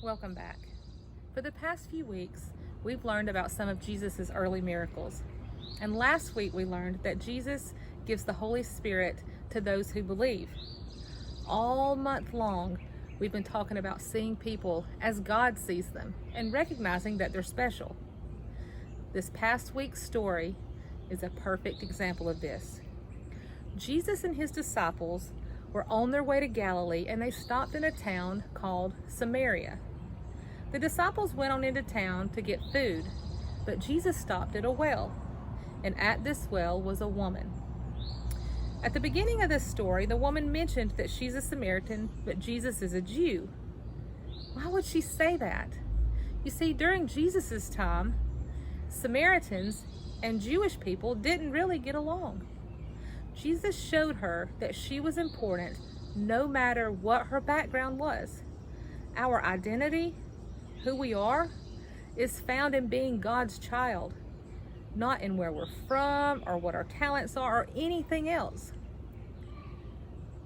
Welcome back. For the past few weeks, we've learned about some of Jesus' early miracles. And last week we learned that Jesus gives the Holy Spirit to those who believe. All month long, we've been talking about seeing people as God sees them and recognizing that they're special. This past week's story is a perfect example of this. Jesus and his disciples were on their way to Galilee, and they stopped in a town called Samaria. The disciples went on into town to get food, but Jesus stopped at a well, and at this well was a woman. At the beginning of this story, the woman mentioned that she's a Samaritan, but Jesus is a Jew. Why would she say that? You see, during Jesus' time, Samaritans and Jewish people didn't really get along. Jesus showed her that she was important no matter what her background was. Our identity, who we are, is found in being God's child, not in where we're from or what our talents are or anything else.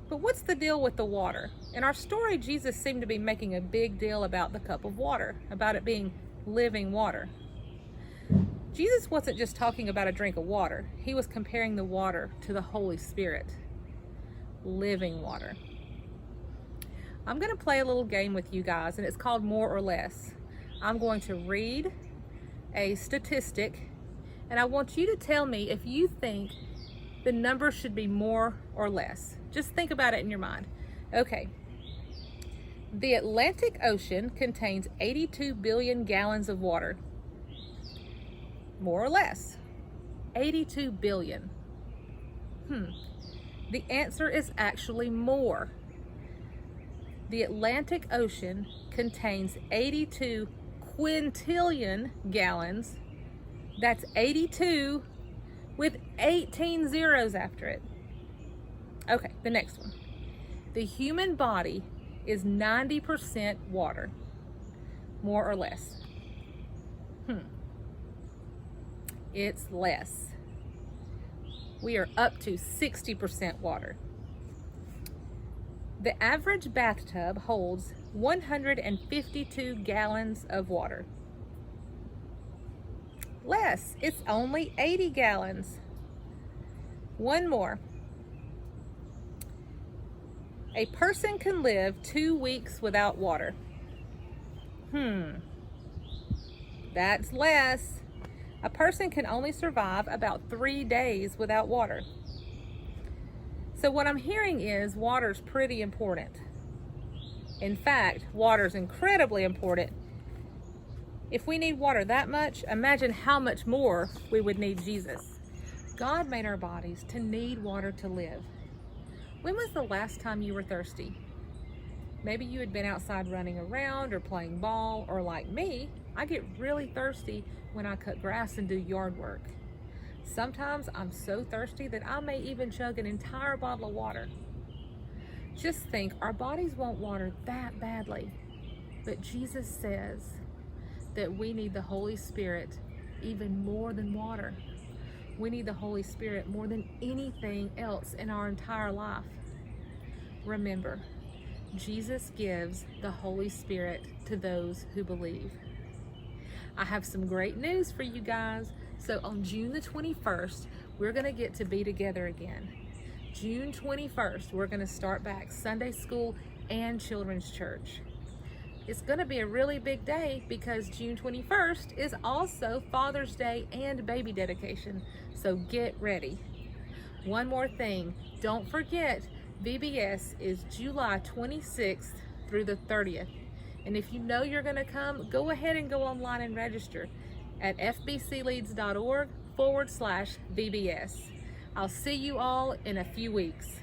But what's the deal with the water? In our story, Jesus seemed to be making a big deal about the cup of water, about it being living water. Jesus wasn't just talking about a drink of water. He was comparing the water to the Holy Spirit, living water. I'm going to play a little game with you guys, and it's called More or Less. I'm going to read a statistic, and I want you to tell me if you think the number should be more or less. Just think about it in your mind. Okay. The Atlantic Ocean contains 82 billion gallons of water. More or less. 82 billion. The answer is actually more. The Atlantic Ocean contains 82 quintillion gallons. That's 82 with 18 zeros after it. Okay, the next one. The human body is 90% water. More or less. It's less. We are up to 60% water. The average bathtub holds 152 gallons of water. Less. It's only 80 gallons. One more. A person can live 2 weeks without water. That's less. A person can only survive about 3 days without water. So what I'm hearing is water's pretty important. In fact, water's incredibly important. If we need water that much, imagine how much more we would need Jesus. God made our bodies to need water to live. When was the last time you were thirsty? Maybe you had been outside running around or playing ball, or like me, I get really thirsty when I cut grass and do yard work. Sometimes I'm so thirsty that I may even chug an entire bottle of water. Just think, our bodies want water that badly, but Jesus says that we need the Holy Spirit even more than water. We need the Holy Spirit more than anything else in our entire life. Remember, Jesus gives the Holy Spirit to those who believe. I have some great news for you guys. So on June the 21st, we're going to get to be together again. June 21st, we're going to start back Sunday school and children's church. It's going to be a really big day because June 21st is also Father's Day and baby dedication. So get ready. One more thing, don't forget, VBS is July 26th through the 30th. And if you know you're going to come, go ahead and go online and register at FBCLeeds.org/VBS. I'll see you all in a few weeks.